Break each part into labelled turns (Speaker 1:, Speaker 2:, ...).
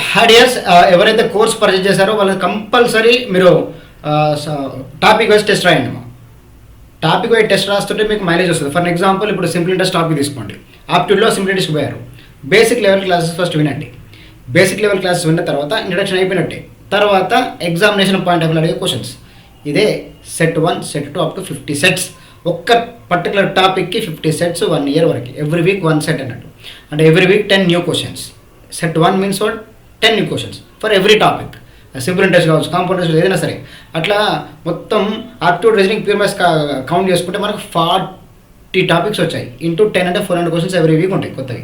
Speaker 1: హాడియస్ ఎవరైతే course purchase చేశారో వాళ్ళకి కంపల్సరీ మీరు టాపిక్ వైజ్ టెస్ట్ రాయండి. టాపిక్ వైజ్ టెస్ట్ రాస్తుంటే మీకు మైలేజ్ వస్తుంది. ఫర్ ఎగ్జాంపుల్ ఇప్పుడు సింపుల్ ఇంట్రెస్ట్ టాపిక్ తీసుకోండి. ఆప్టిట్యూడ్లో సింపుల్ ఇంట్రెస్ట్కి పోయారు. బేసిక్ లెవెల్ క్లాసెస్ ఫస్ట్ వినండి. బేసిక్ లెవెల్ క్లాసెస్ విన్న తర్వాత ఇంట్రడక్షన్ అయిపోయినట్టే. తర్వాత ఎగ్జామినేషన్ పాయింట్ ఆఫ్ అడిగే క్వశ్చన్స్. ఇదే set 1 set 2 up to 50 sets. ఒక్క పర్టికులర్ టాపిక్కి 50 సెట్స్ 1 ఇయర్ వరకు. ఎవ్రీ వీక్ 1 సెట్ అన్నట్టు. అంటే every week 10 new questions. Set 1 means what 10 new questions for every topic. Simple interest కావచ్చు, కాంపౌండ్ ఇంట్రెస్ట్ ఏదైనా సరే. అట్లా మొత్తం aptitude reasoning pure maths count చేసుకుంటే మనకు 40 టాపిక్స్ వచ్చాయి. ఇంటూ 10 అంటే 400 క్వశ్చన్స్ ఎవ్రీ వీక్ ఉంటాయి కొత్తవి.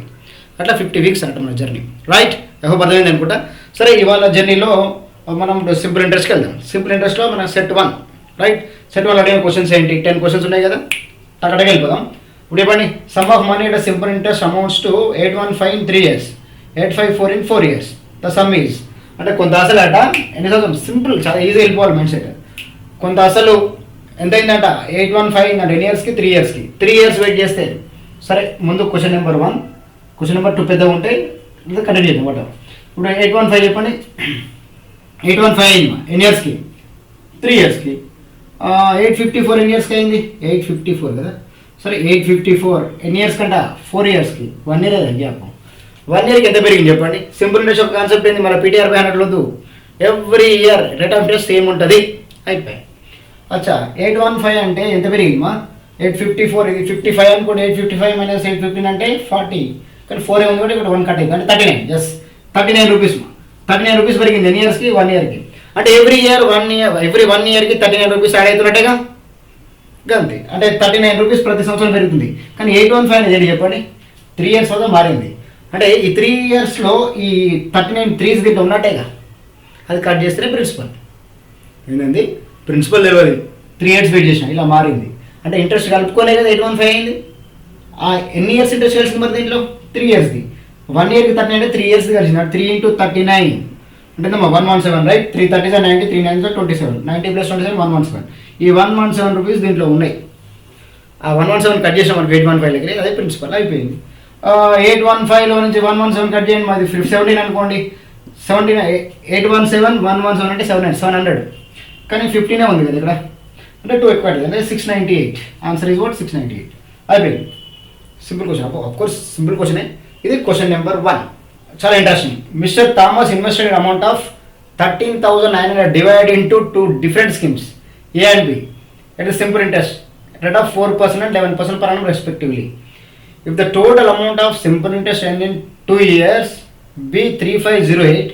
Speaker 1: అట్లా 50 వీక్స్ అన్నట్టు మన జర్నీ. రైట్, ఎవరు అర్థమైంది అనుకుంటా. సరే, ఇవాళ జర్నీలో మనం సింపుల్ ఇంట్రెస్ట్కి వెళ్దాం. సింపుల్ ఇంట్రెస్ట్లో మన సెట్ 1 రైట్. సెట్ 1 అడిగిన క్వశ్చన్స్ ఏంటి? 10 క్వశ్చన్స్ ఉన్నాయి కదా, అక్కడికి వెళ్ళిపోదాం. ఇప్పుడు చెప్పండి. Some of money at simple interest amounts to 815 in 3 years, 854 in 4 years. The sum is అంటే కొంత అసలు అట ఎన్ని సంవత్సరం. సింపుల్, చాలా ఈజీ వెళ్ళిపోవాలి మైండ్ సెట్. కొంత అసలు ఎంత అయిందట 815 అంటే 10 yearsకి 3 yearsకి 3 years వెయిట్ చేస్తే. సరే, ముందు క్వశ్చన్ నెంబర్ 1, క్వశ్చన్ నెంబర్ 2 పెద్దగా ఉంటాయి, కంటిన్యూ చేద్దాం. వాట్ ఇప్పుడు 815 చెప్పండి. 815 అయింది ఎన్ని ఇయర్స్కి? 3 yearsకి. 854 ఎన్ని ఇయర్స్కి అయింది? 854 కదా. సరే, 854 ఎన్ని ఇయర్స్ కంట? 4 yearsకి. 1 year కదా గ్యాప్. 1 yearకి ఎంత పెరిగింది చెప్పండి? సింపుల్ ఇంట్రెస్ట్ ఒక కాన్సెప్ట్ ఏంది? మన పీటీఆర్ బై అన్నట్లొద్దు. Every year rate of interest same ఉంటుంది. అయిపోయి. అచ్చా, 815 అంటే ఎంత పెరిగింది మా? 854 ఇది 55 అనుకోండి. 855 మైనస్ 815 అంటే 40. కానీ 4 ఏముంది కూడా ఇక్కడ 1 కట్ అయింది అంటే 39. ఎస్, 39 రూపీస్ మా. 39 రూపీస్ పెరిగింది ఎన్ని ఇయర్స్కి? 1 yearకి. అంటే ఎవ్రీ 1 yearకి 39 రూపీస్ యాడ్ అవుతున్నట్టేగా. అంతే, అంటే 39 రూపీస్ ప్రతి సంవత్సరం పెరుగుతుంది. కానీ 815 అనేది చెప్పండి 3 years వద్ద మారింది. అంటే ఈ 3 yearsలో ఈ 39 3s దీంట్లో ఉన్నట్టేగా. అది కట్ చేస్తేనే ప్రిన్సిపల్. ఏంటండి ప్రిన్సిపల్ తెలియదు. 3 years వెయిట్ చేసిన ఇలా మారింది. అంటే ఇంట్రెస్ట్ కలుపుకోలే కదా 815 అయింది. ఎన్ని ఇయర్స్ ఇంట్రెస్ట్ కలిసింది మరి దీంట్లో? 3 yearsది. 1 yearకి 39 అంటే 3 yearsది కలిసింది. 3 into 39 అంటే 117 రైట్. 3 30 90, 3 9 27, 90 + 27 117. ఈ 117 రూపీస్ దీంట్లో ఉన్నాయి. ఆ 117 కట్ చేసాం మనకి 815 దగ్గర. అదే ప్రిన్సిపల్ అయిపోయింది. 815లో నుంచి 117 కట్ చేయండి. మాది 17 అనుకోండి. 17 817 117 అంటే 700. కానీ 15 ఉంది కదా ఇక్కడ. అంటే 2 ఎక్కువ అంటే 698. Answer is what 698. అయిపోయింది. Simple question. Of course simple క్వశ్చనే. ఇది క్వశ్చన్ నెంబర్ 1. చాలా interesting. Mister Thomas invested amount of 13,900 divide into 2 different schemes A and B at a simple interest rate of 4% and 11% per annum respectively. If the total amount of simple interest earned in 2 years be 3508,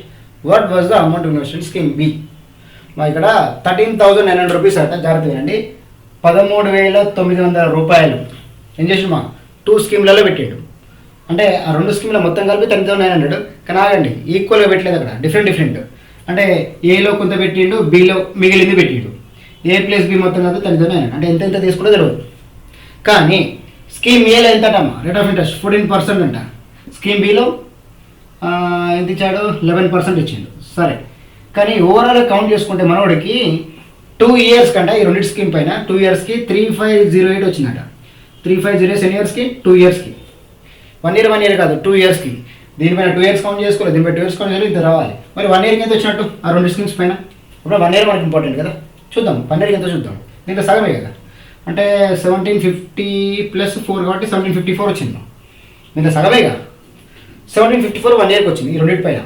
Speaker 1: what was the amount invested in scheme B? మా ఇక్కడ 13,900 rupees అట. జాగ్రత్త వినండి. 13,900 రూపాయలు ఏం చేసి మా 2 స్కీమ్లలో పెట్టాడు. అంటే ఆ 2 స్కీమ్ల మొత్తం కలిపి 13,900. కానీ ఆగండి, ఈక్వల్గా పెట్టలేదు అక్కడ. డిఫరెంట్. అంటే ఏలో కొంత పెట్టిండు, బీలో మిగిలింది పెట్టిండు. A + B మొత్తం కలిపి 13,900. అంటే ఎంత తీసుకుంటే తెలియదు. కానీ స్కీమ్ ఏలో ఎంత అమ్మా రేట్ ఆఫ్ ఇంట్రెస్ట్ 14% అంట. స్కీమ్ బిలో ఎంత ఇచ్చాడు? 11% ఇచ్చిండు. సరే, కానీ ఓవరాల్ కౌంట్ చేసుకుంటే మనోడికి 2 years కంట ఈ 2 స్కీమ్ పైన 2 yearsకి 3508 వచ్చిందట. 3508 ఎన్ని ఇయర్స్కి? 2 yearsకి. 1 year కాదు, 2 yearsకి. దీనిపైన 2 years కౌంట్ చేసుకోలేదు. దీనిపై 2 years కౌంట్ చేసుకోవాలి. ఇంత రావాలి. మరి 1 yearకి ఎంత వచ్చినట్టు ఆ 2 స్కీమ్స్ పైన? ఇప్పుడు 1 year మనకి ఇంపార్టెంట్ కదా. చూద్దాం 1 yearకి ఎంత చూద్దాం. దీంట్లో సగమే కదా. అంటే 1750 + 4 కాబట్టి 1754 వచ్చింది. దీంట్లో సగమేగా. 1754 1 yearకి వచ్చింది ఈ 2 పైన.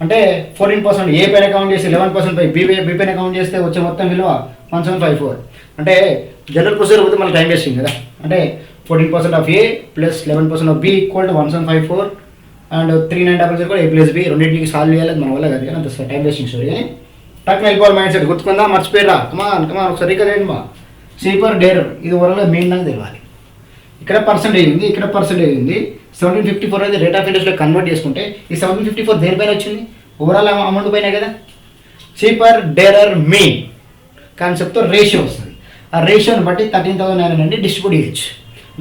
Speaker 1: అంటే 14% ఏ పైన కౌంట్ చేసి 11% పై బి పైన కౌంట్ చేస్తే వచ్చే మొత్తం విలువ 1754. అంటే జనరల్ ప్రొసీజర్ పోతే మనకి టైం వేస్టింగ్ కదా. అంటే 14% of A + 11% of B = 1754 and 3900 కూడా A + B రెండింటికి సాల్వ్ చేయాలి. మన వల్ల కదా. అంత టైం వేస్టింగ్ స్టోరీ. కానీ టక్ వెళ్ళిపోవాలి మైండ్ సెట్. గుర్తుకుందా? మర్చిపోయారా? కమాన్ ఒకసారి కదండి మా సీపర్ డేరర్. ఇది ఓవరాల్గా మెయిన్ నాకు తెలియాలి. ఇక్కడ పర్సెంటేజ్ ఉంది, ఇక్కడ పర్సెంటేజ్ ఉంది. 1754 అయితే రేట్ ఆఫ్ ఇంట్రెస్ట్లో కన్వర్ట్ చేసుకుంటే ఈ 1754 దేనిపైన వచ్చింది? ఓవరాల్ అమౌంట్ పైన కదా. చీపర్ డేరర్ మీన్ కాన్సెప్ట్తో రేషియో వస్తుంది. ఆ రేషియోని బట్టి 13,900 డిస్ట్రిబ్యూట్ చేయొచ్చు.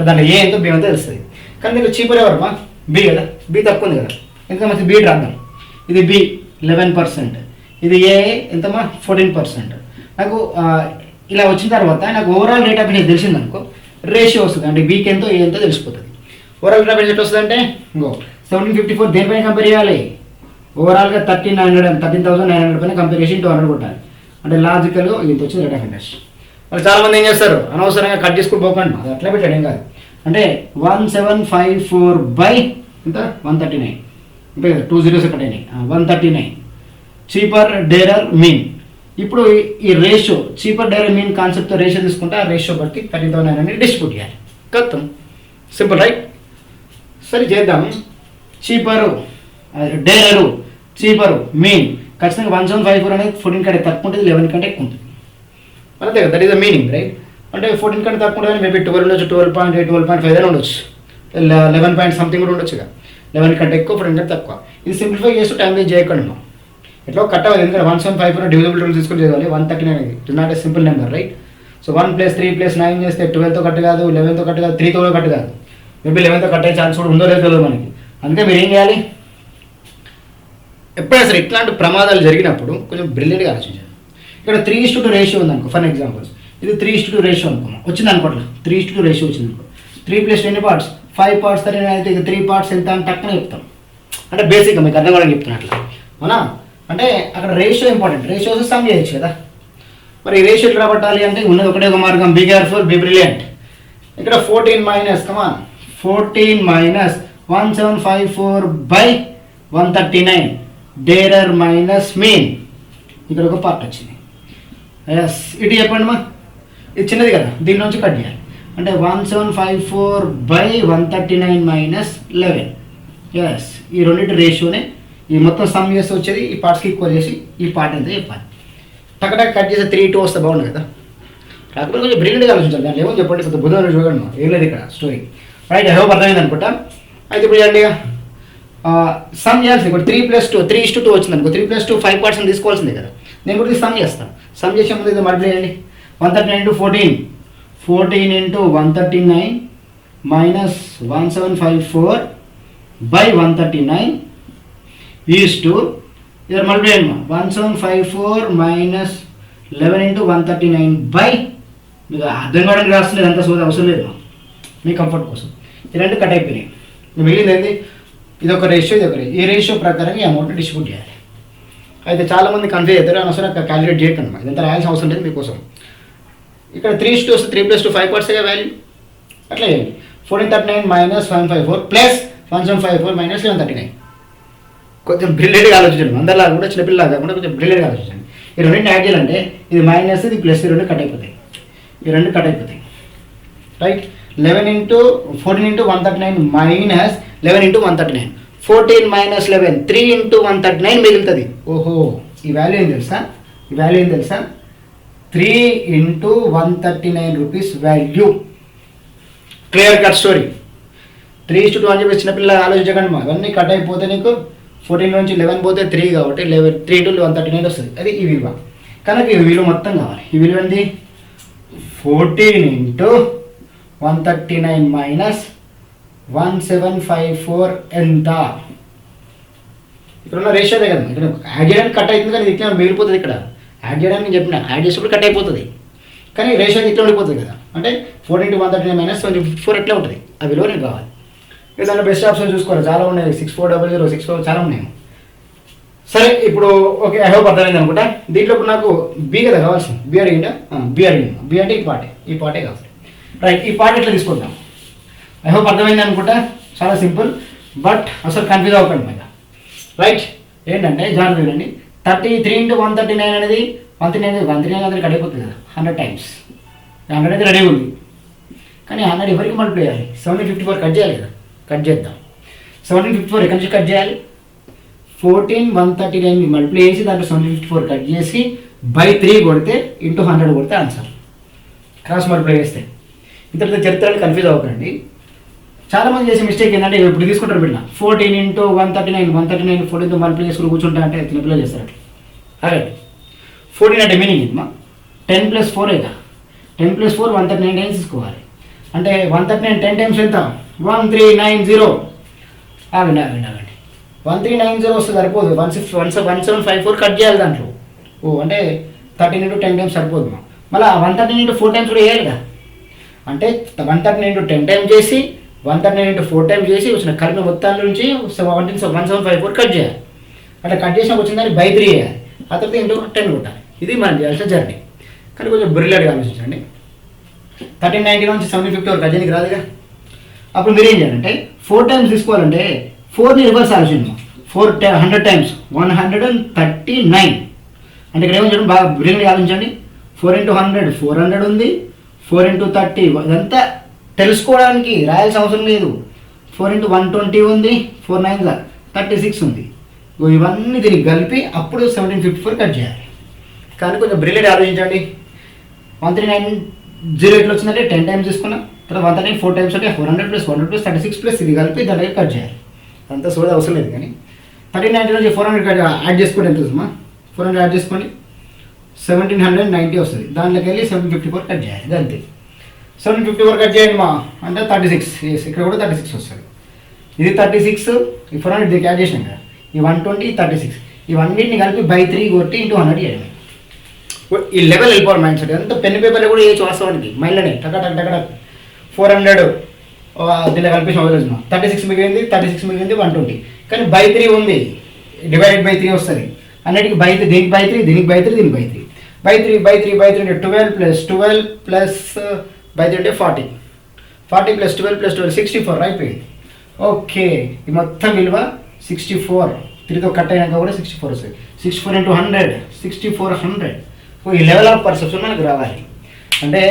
Speaker 1: దాంట్లో ఏ ఎంతో బి ఎంతో తెలుస్తుంది. కానీ దీంట్లో చీపర్ ఎవరమ్మా? బి కదా. బి తక్కువ ఉంది కదా. ఎంత మంచి బి రాద్దాం. ఇది బి 11%, ఇది ఏ ఎంతమ్మా 14%. నాకు ఇలా వచ్చిన తర్వాత నాకు ఓవరాల్ రేట్ ఆఫ్ ఇంట్రెస్ట్ తెలిసిందనుకో, రేషియో వస్తుంది. అంటే బీకి ఎంతో ఏ ఎంతో తెలిసిపోతుంది. ఓవరాల్ రేట్ ఆఫ్ ఇంట్రెస్ట్ వస్తుంది అంటే ఇంకో 1754 దేనిపైన కంపేర్ చేయాలి? ఓవరాల్గా 13,900 పైన కంపేర్ చేసి 200 కొట్టాలి. అంటే లాజికల్ ఇంత వచ్చింది రేట్ ఆఫ్ ఇంట్రెస్ట్. మరి చాలామంది ఏం చేస్తారు, అనవసరంగా కట్ చేసుకుని పోకండి, అది అట్లా పెట్టాడు ఏం కాదు. అంటే 1754 బై ఎంత 139 అంటే 2 zeros ఒకటి అయినాయి 139 చీపర్ డేరర్ మీన్. ఇప్పుడు ఈ రేషియో చీపర్ డేరర్ మీన్ కాన్సెప్ట్తో రేషియో తీసుకుంటే ఆ రేషియో బట్టి 13,900 డిస్ట్రిబ్యూట్ చేయాలి. కత్తం సింపుల్ రైట్. సరే చేద్దాం. చీపరు డేరరు చీపరు మీన్ ఖచ్చితంగా 1754 అనేది 14 కంటే తక్కువ ఉంటుంది, 11 కంటే ఎక్కువ ఉంటుంది. అంతే కదా, that is the meaning right. అంటే 14 కంటే తక్కువ ఉంటుంది, మేబీ 12 ఉండొచ్చు, 12.8 12.5 అని ఉండొచ్చు, 11 పాయింట్ సంథింగ్ కూడా ఉండొచ్చు. 11 కంటే ఎక్కువ, 14 కంటే తక్కువ. ఇది సింప్లిఫై చేస్తూ టైం వేస్ట్ చేయకండి. మనం ఎట్లా కట్ అవ్వదు, ఎందుకంటే 1754 డివిజిబుల్ రూల్ తీసుకొని చేయాలి. 139 అనేది it not a simple number right. So 1 + 3 + 9 చేస్తే 12తో కట్ కాదు, 11తో కట్ కాదు, 3తో కట్ కాదు, మేబీ 11తో కట్ అయ్యే ఛాన్స్ కూడా ఉందో లేదో తెలియదు మనకి. అందుకే మీరు ఏం చేయాలి, ఎప్పుడైనా సరే ఇట్లాంటి ప్రమాదాలు జరిగినప్పుడు కొంచెం బ్రిలియంట్గా ఆలోచించాలి. ఇక్కడ 3:2 రేషియో ఉందనుకో, ఫర్ ఎగ్జాంపుల్ ఇది 3:2 రేషియో అనుకో, వచ్చింది అనుకోండి 3:2 రేషియో వచ్చింది అనుకో, 3 + ఎన్ని పార్ట్స్ 5 పార్ట్స్ సరే అయితే ఇక 3 పార్ట్స్ ఎంత అని టక్కున చెప్తాం. అంటే బేసిక్గా మీకు అర్థం కూడా చెప్తున్నట్లు అవునా. అంటే అక్కడ రేషియో ఇంపార్టెంట్, రేషియోస్ సమ్ చేయొచ్చు కదా. మరి ఈ రేషియో రాబట్టాలి అంటే ఉన్నది ఒకటే ఒక మార్గం, బీ కేర్ఫుల్ బీ బ్రిలియంట్. ఇక్కడ 14 మైనస్ 1754 బై 139 డేరర్ మైనస్ మీన్. ఇక్కడ ఒక పార్ట్ వచ్చింది. ఎస్ ఇటు చెప్పండి మా, ఇది చిన్నది కదా, దీని నుంచి కట్ చేయాలి. అంటే 1754 బై 139 మైనస్ 11. ఎస్ ఈ రెండింటి రేషియోనే ఈ మొత్తం సమ్ చేస్తే వచ్చేది ఈ పార్ట్స్కి ఈక్వల్ చేసి ఈ పార్ట్ ఎంత చెప్పాలి. టక్ కట్ చేస్తే 3 2 వస్తే బాగుంది కదా. కాకపోతే కొంచెం బ్రిలియంట్గా ఆలోచించాలి, దాంట్లో ఏమో చెప్పండి, కొద్దిగా బుధవారం చూడండి, ఏం లేదు ఇక్కడ స్టోరీ రైట్. ఐ హోప్ అర్థమైంది అనుకుంటా. అయితే ఇప్పుడు చూడండి సమ్ చేయాల్సింది. ఇప్పుడు 3 + 2 3:2 వచ్చింది అనుకో, 3 + 2 5 పార్ట్స్ తీసుకోవాల్సిందే కదా. నేను కూడా సమ్ చేస్తాను. సమ్ చేసే ముందు ఇది మల్టిప్లై చేయండి. 139 × 14 14 × 139 మైనస్ 1754 బై 139 ఈజ్ టు ఇక్కడ మల్టిప్లై చేయండి. 1754 మైనస్ 11 × 139 బై, మీకు అర్థం కావడానికి రాస్తుంది, అంత సోది అవసరం లేదు మీ కంఫర్ట్ కోసం. ఈ రెండు కట్ అయిపోయినాయి. మిగిలింది ఏంటి, ఇది ఒక రేషియో, ఇది ఒక రేషియో. ఈ రేషియో ప్రకారం ఈ అమౌంట్ డిస్ట్రిబ్యూట్ చేయాలి. అయితే చాలామంది కన్ఫ్యూజ్ అవుతారు, అనవసరం క్యాలిక్యులేట్ చేయకండి, ఇదంతా రాయాల్సిన అవసరం లేదు మీకోసం. ఇక్కడ 3:2 వస్తే 3 + 2 5 పార్ట్స్ వాల్యూ అట్లా చేయండి. 1439 మైనస్ 154 ప్లస్ 1754 మైనస్ 1139. కొంచెం బ్రిలియంట్గా ఆలోచించండి, అందరిలాగా కూడా చిన్నపిల్లలాగా కాకుండా కొంచెం బ్రిలియంట్గా ఆలోచించండి. ఈ రెండింటిని యాడ్ చేయాలంటే ఇది మైనస్ ఇది ప్లస్, ఈ రెండు కట్ అయిపోతాయి, ఈ రెండు కట్ అయిపోతాయి రైట్. 11 × 14 × 139 మైనస్ 11 × 139 14 మైనస్ 11 3 × 139 మిగులుతుంది. ఓహో ఈ వాల్యూ ఏం తెలుసా, ఈ వాల్యూ ఏం తెలుసా, 3 × 139 rupees value. Clear cut story. 3:2 అని చెప్పి చిన్నపిల్లలు ఆలోచించకండి, అవన్నీ కట్ అయిపోతే నీకు 14 నుంచి 11 పోతే 3 కాబట్టి 3 × 139 వస్తుంది. అది ఈ విలువ. కనుక ఈ విలువ మొత్తం కావాలి. ఈ విలువ ఏంటి, 14 × 139 మైనస్ 1754 ఎంత. ఇక్కడ ఉన్న రేషియోదే కదా, ఇక్కడ యాడ్ చేయడానికి కట్ అవుతుంది కానీ ఇట్లా మిగిలిపోతుంది. ఇక్కడ యాడ్ చేయడానికి చెప్పిన యాడ్ చేసినప్పుడు కట్ అయిపోతుంది, కానీ రేషియో ఇట్లా ఉండిపోతుంది కదా. అంటే 14 × 139 మైనస్ 24 ఎట్లా ఉంటుంది, ఆ విలువ నీకు కావాలి. ఇక దాంట్లో బెస్ట్ ఆప్షన్ చూసుకోవాలి, చాలా ఉన్నాయి, 6400 64 చాలా ఉన్నాయి. సరే ఇప్పుడు ఓకే, ఐ హోప్ అర్థమైంది అనుకుంటా. దీంట్లో ఇప్పుడు నాకు బి కదా కావాల్సింది, బి అడిగిందా, బి అడిగింది. బి అంటే ఈ పార్టే కావాలి రైట్. ఈ పార్ట్ ఎట్లా తీసుకుందాం, ఐ హోప్ అర్థమైంది అనుకుంటా. చాలా సింపుల్, బట్ అసలు కన్ఫ్యూజ్ అవ్వకండి మీద రైట్. ఏంటంటే జాగ్రత్త చూడండి, 33 × 139 అనేది 139 అందరికి అడిగిపోతుంది కదా 100 టైమ్స్. 100 అయితే రెడీ ఉంది, కానీ 100 ఎవరికి మల్టిప్లై చేయాలి, 1754 కట్ చేయాలి కదా. కట్ చేద్దాం. 1754 ఎక్కడి నుంచి కట్ చేయాలి, 14 139 మల్టిప్లై చేసి దాంట్లో 1754 కట్ చేసి బై 3 కొడితే ఇంటూ 100 కొడితే ఆన్సర్. క్రాస్ మల్టిప్లై చేస్తే ఇంతటితో చరిత్రలు కన్ఫ్యూజ్ అవ్వకండి. చాలామంది చేసే మిస్టేక్ ఏంటంటే ఇప్పుడు తీసుకుంటారు బిడ్డ 14 × 139 14తో మల్టిప్లై చేసుకుని కూర్చుంటా అంటే చిన్నపిల్లలు చేస్తారు అట్లా. అదే 14 అంటే మీనింగ్ ఏంటమ్మా, 10 + 4 కదా, 10 + 4 139 టైమ్స్ తీసుకోవాలి. అంటే 139 10 టైమ్స్ ఎంత, 1390. ఆగండి 1390 వస్తే సరిపోదు, 1754 కట్ చేయాలి దాంట్లో. ఓ అంటే 13 × 10 టైమ్స్ సరిపోదు. మళ్ళీ 139 × 4 టైమ్స్ కూడా వేయాలి కదా. అంటే 139 × 10 టైమ్స్ చేసి 139 × 4 టైమ్స్ చేసి వచ్చిన కలిపిన మొత్తాల నుంచి 1754 కట్ చేయాలి. అట్లా కట్ చేసిన వచ్చిన దాన్ని బై 3 వేయాలి, ఆ తర్వాత ఇంటూ 10 కొట్టాలి. ఇది మనం చేయాల్సిన జర్నీ. కానీ కొంచెం బ్రిలియర్గా ఆలోచించండి. 1390 నుంచి 1750 వరకు అజనికి రాదుగా. అప్పుడు మీరు ఏం చేయాలంటే 4 టైమ్స్ తీసుకోవాలంటే 4ని రివర్స్ ఆలోచించండి. 100 టైమ్స్ 139. అంటే ఇక్కడ ఏమో చూడండి, బాగా బ్రిలియర్గా ఆలోచించండి. 4 × 100 400 ఉంది, 4 × 30 ఇదంతా తెలుసుకోవడానికి రాయాల్సిన అవసరం లేదు. 4 × 120 ఉంది, 4 9 36 ఉంది. ఇవన్నీ దీనికి కలిపి అప్పుడు 1754 కట్ చేయాలి. కానీ కొంచెం బ్రిలియర్ ఆలోచించండి. 1390 ఎట్లా వచ్చిందంటే 10 టైమ్స్ తీసుకున్నా, తర్వాత 139 4 టైమ్స్ అంటే 400 + 100 + 36 ఇది కలిపి దాని దగ్గర కట్ చేయాలి. అంతా సోదా అవసరం లేదు. కానీ 1390 నుంచి 400 కట్ యాడ్ చేసుకోండి. ఎంత వస్తుందా? 400 యాడ్ చేసుకోండి, 1790 వస్తుంది. దాంట్లోకి వెళ్ళి 754 కట్ చేయాలి. అంతే. 754 కట్ చేయండి మా అంటే 36. ఇక్కడ కూడా 36 వస్తుంది. ఇది 36, ఈ 400 దీనికి యాడ్ చేసినాం కదా, ఈ 120 36 ఇవన్నిటిని కలిపి బై 3 కొట్టి ఇంటూ 100 చేయడమే. ఈ లెవెల్ వెళ్ళిపోవాలి మైండ్ సెట్. ఎంత పెన్ పేపర్లో కూడా వేయచ్చు వాస్తవానికి, మైండ్లోనే టక 400 దీనిలో కలిపి వదిలేసిన 36 మిగిలింది, 120. కానీ బై 3 ఉంది, డివైడెడ్ బై 3 వస్తుంది. అన్నిటికి బై 3, దీనికి బై 3, దీనికి బై 3, దీనికి బై 3, బై 3 బై 3 బై 3 అంటే 12 ప్లస్ బై 3 అంటే 40 + 12 64 అయిపోయింది. ఓకే, ఈ మొత్తం విలువ 64. 3తో కట్ అయినాక కూడా 64 వస్తుంది. 64 × 100 6400. ఈ లెవెల్ ఆఫ్ పర్సెప్షన్ మనకు రావాలి. అంటే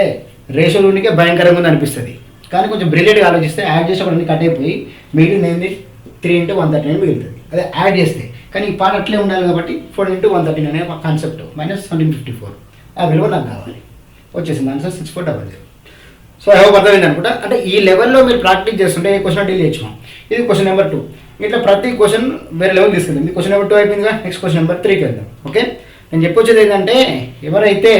Speaker 1: రేషియో ఉండికే భయంకరంగా ఉంది అనిపిస్తుంది. కానీ కొంచెం బ్రిలియర్ట్గా ఆలోచిస్తే యాడ్ చేసేప్పుడు కట్ అయిపోయి మిగిలింది ఏంది 3 × 139 మిగులుతుంది. అదే యాడ్ చేస్తే. కానీ ఈ పాట అట్లే ఉండాలి కాబట్టి 4 × 139 అనే కాన్సెప్ట్ -1754 ఆ విలువ నాకు కావాలి. వచ్చేసింది ఆన్సర్ 6400. సో ఐ హోప్ అర్థమైంది అనుకుంటా. అంటే ఈ లెవెల్లో మీరు ప్రాక్టీస్ చేస్తుంటే ఏ క్వశ్చన్ డీల్ చేయొచ్చు. ఇది క్వశ్చన్ నెంబర్ 2. ఇట్లా ప్రతి క్వశ్చన్ వేరే లెవెల్ తీసుకెళ్ళింది. క్వశ్చన్ నెంబర్ 2 అయిపోయిందిగా, నెక్స్ట్ క్వశ్చన్ నెంబర్ 3కి వెళ్దాం. ఓకే, నేను చెప్పొచ్చేది ఏంటంటే ఎవరైతే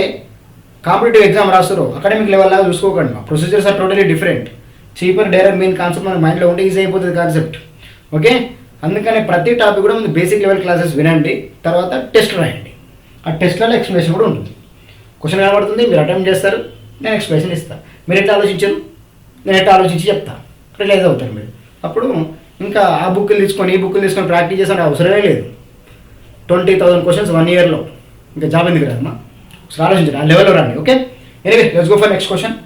Speaker 1: కాంపిటేటివ్ ఎగ్జామ్ రాస్తారో అకాడమిక్ లెవెల్ లాగా చూసుకోకండి. Procedures are totally different. Cheaper direct main concept మన మైండ్లో ఉంటే ఈజీ అయిపోతుంది కాన్సెప్ట్. ఓకే, అందుకనే ప్రతి టాపిక్ కూడా ముందు బేసిక్ లెవెల్ క్లాసెస్ వినండి, తర్వాత టెస్ట్ రాయండి. ఆ టెస్ట్లలో ఎక్స్ప్లెనేషన్ కూడా ఉంటుంది. క్వశ్చన్ కనబడుతుంది, మీరు అటెంప్ట్ చేస్తారు, నేను ఎక్స్ప్లెనేషన్ ఇస్తాను. మీరు ఎట్లా ఆలోచించారు, నేను ఎట్లా ఆలోచించి చెప్తాను, రిలైజ్ అవుతారు మీరు. అప్పుడు ఇంకా ఆ బుక్లు తీసుకొని ఈ బుక్లు తీసుకొని ప్రాక్టీస్ చేసే అవసరమే లేదు. 20,000 క్వశ్చన్స్ 1 ఇయర్లో, ఇంకా జాబ్ ఎందుకు రాదమ్మా? అసలు ఆలోచించండి, ఆ లెవెల్లో రండి. Okay, anyway let's go for next question.